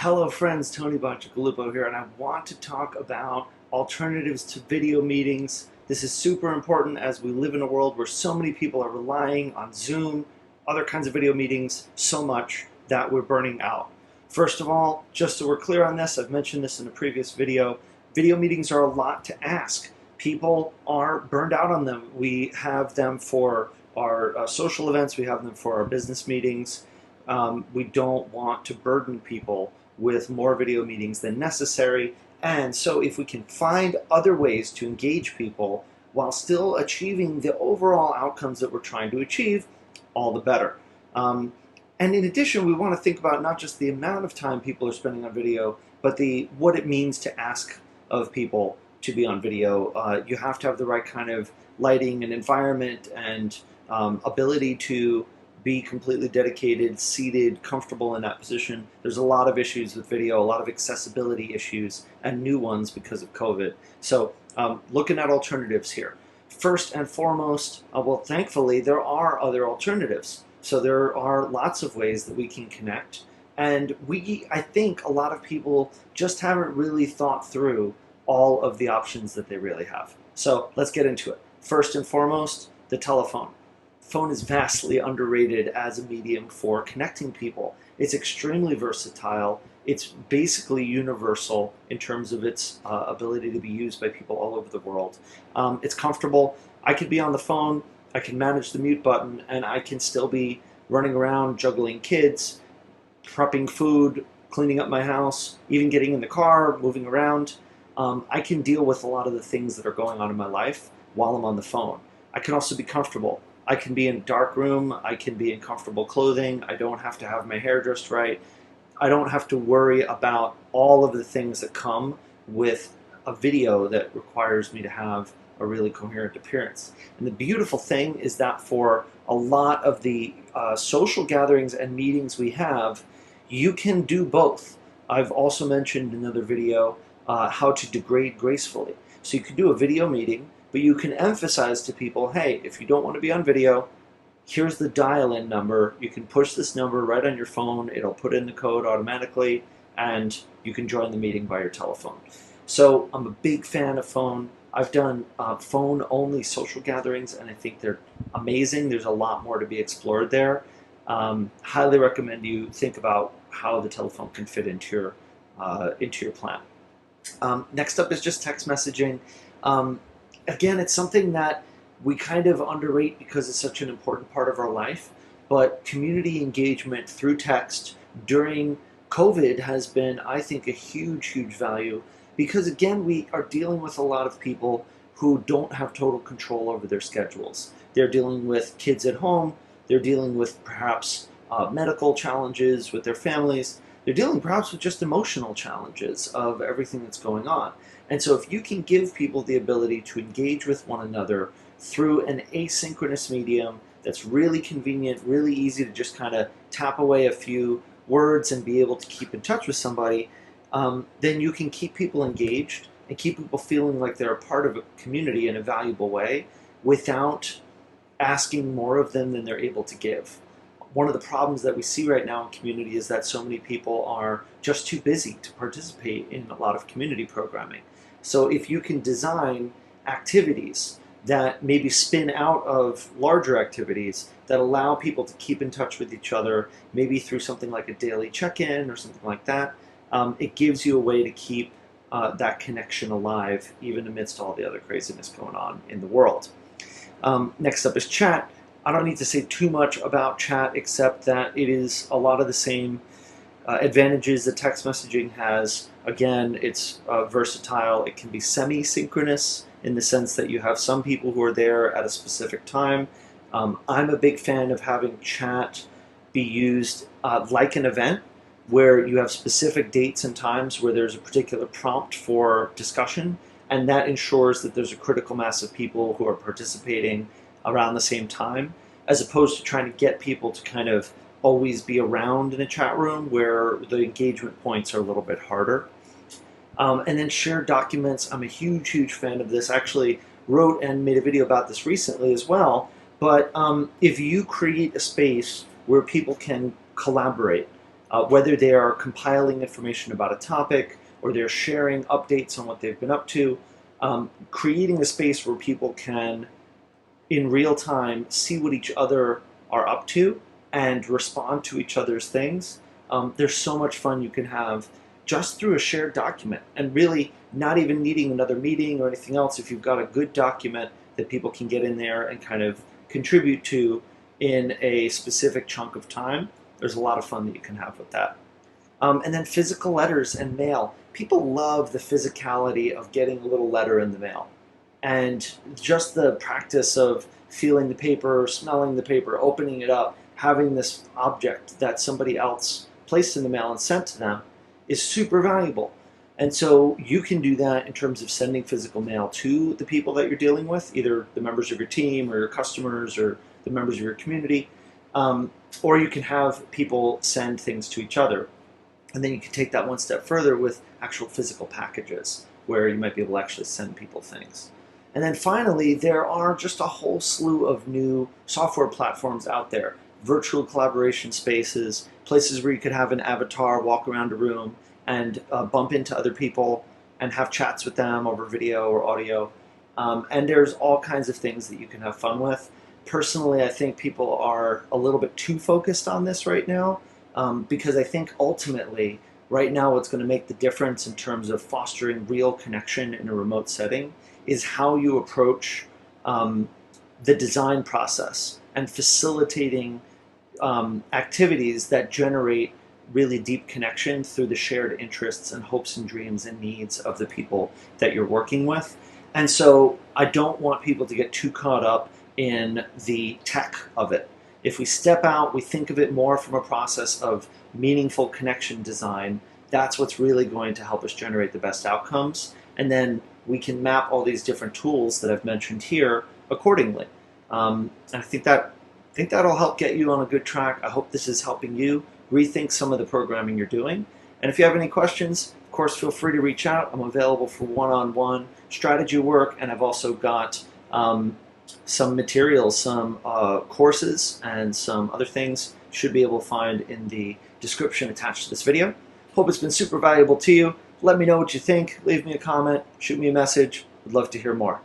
Hello friends, Tony Bacigalupo here, and I want to talk about alternatives to video meetings. This is super important as we live in a world where so many people are relying on Zoom, other kinds of video meetings, so much that we're burning out. First of all, just so we're clear on this, I've mentioned this in a previous video meetings are a lot to ask. People are burned out on them. We have them for our social events, we have them for our business meetings. We don't want to burden people with more video meetings than necessary. And so if we can find other ways to engage people while still achieving the overall outcomes that we're trying to achieve, all the better. And in addition, we want to think about not just the amount of time people are spending on video, but what it means to ask of people to be on video. You have to have the right kind of lighting and environment and ability to be completely dedicated, seated, comfortable in that position. There's a lot of issues with video, a lot of accessibility issues, and new ones because of COVID. So looking at alternatives here. First and foremost, well, thankfully, there are other alternatives. So there are lots of ways that we can connect. And I think a lot of people just haven't really thought through all of the options that they really have. So let's get into it. First and foremost, the telephone. Phone is vastly underrated as a medium for connecting people. It's extremely versatile. It's basically universal in terms of its ability to be used by people all over the world. It's comfortable. I could be on the phone, I can manage the mute button, and I can still be running around juggling kids, prepping food, cleaning up my house, even getting in the car, moving around. I can deal with a lot of the things that are going on in my life while I'm on the phone. I can also be comfortable. I can be in a dark room, I can be in comfortable clothing, I don't have to have my hair dressed right, I don't have to worry about all of the things that come with a video that requires me to have a really coherent appearance. And the beautiful thing is that for a lot of the social gatherings and meetings we have, you can do both. I've also mentioned in another video how to degrade gracefully. So you can do a video meeting, but you can emphasize to people, hey, if you don't want to be on video, here's the dial-in number. You can push this number right on your phone. It'll put in the code automatically, and you can join the meeting by your telephone. So I'm a big fan of phone. I've done phone-only social gatherings, and I think they're amazing. There's a lot more to be explored there. Highly recommend you think about how the telephone can fit into your plan. Next up is just text messaging. Again, it's something that we kind of underrate because it's such an important part of our life, but community engagement through text during COVID has been, I think, a huge, huge value because, again, we are dealing with a lot of people who don't have total control over their schedules. They're dealing with kids at home, they're dealing with perhaps medical challenges with their families, they're dealing perhaps with just emotional challenges of everything that's going on. And so if you can give people the ability to engage with one another through an asynchronous medium that's really convenient, really easy to just kind of tap away a few words and be able to keep in touch with somebody, then you can keep people engaged and keep people feeling like they're a part of a community in a valuable way without asking more of them than they're able to give. One of the problems that we see right now in community is that so many people are just too busy to participate in a lot of community programming. So if you can design activities that maybe spin out of larger activities that allow people to keep in touch with each other, maybe through something like a daily check-in or something like that, it gives you a way to keep that connection alive even amidst all the other craziness going on in the world. Next up is chat. I don't need to say too much about chat except that it is a lot of the same advantages that text messaging has. Again, it's versatile. It can be semi-synchronous in the sense that you have some people who are there at a specific time. I'm a big fan of having chat be used like an event where you have specific dates and times where there's a particular prompt for discussion, and that ensures that there's a critical mass of people who are participating around the same time, as opposed to trying to get people to kind of always be around in a chat room where the engagement points are a little bit harder. And then shared documents. I'm a huge, huge fan of this. I actually wrote and made a video about this recently as well. But if you create a space where people can collaborate, whether they are compiling information about a topic or they're sharing updates on what they've been up to, creating a space where people can, in real time, see what each other are up to and respond to each other's things. There's so much fun you can have just through a shared document, and really not even needing another meeting or anything else. If you've got a good document that people can get in there and kind of contribute to in a specific chunk of time, there's a lot of fun that you can have with that. And then physical letters and mail. People love the physicality of getting a little letter in the mail. And just the practice of feeling the paper, smelling the paper, opening it up, having this object that somebody else placed in the mail and sent to them is super valuable. And so you can do that in terms of sending physical mail to the people that you're dealing with, either the members of your team or your customers or the members of your community, or you can have people send things to each other. And then you can take that one step further with actual physical packages, where you might be able to actually send people things. And then finally, there are just a whole slew of new software platforms out there. Virtual collaboration spaces, places where you could have an avatar walk around a room and bump into other people and have chats with them over video or audio. And there's all kinds of things that you can have fun with. Personally, I think people are a little bit too focused on this right now, because I think ultimately, right now, what's going to make the difference in terms of fostering real connection in a remote setting is how you approach the design process and facilitating activities that generate really deep connection through the shared interests and hopes and dreams and needs of the people that you're working with. And so I don't want people to get too caught up in the tech of it. If we step out, we think of it more from a process of meaningful connection design, that's what's really going to help us generate the best outcomes. And then we can map all these different tools that I've mentioned here accordingly. And I think that'll help get you on a good track. I hope this is helping you rethink some of the programming you're doing. And if you have any questions, of course, feel free to reach out. I'm available for one-on-one strategy work, and I've also got some materials, some courses, and some other things you should be able to find in the description attached to this video. Hope it's been super valuable to you. Let me know what you think. Leave me a comment. Shoot me a message. Would love to hear more.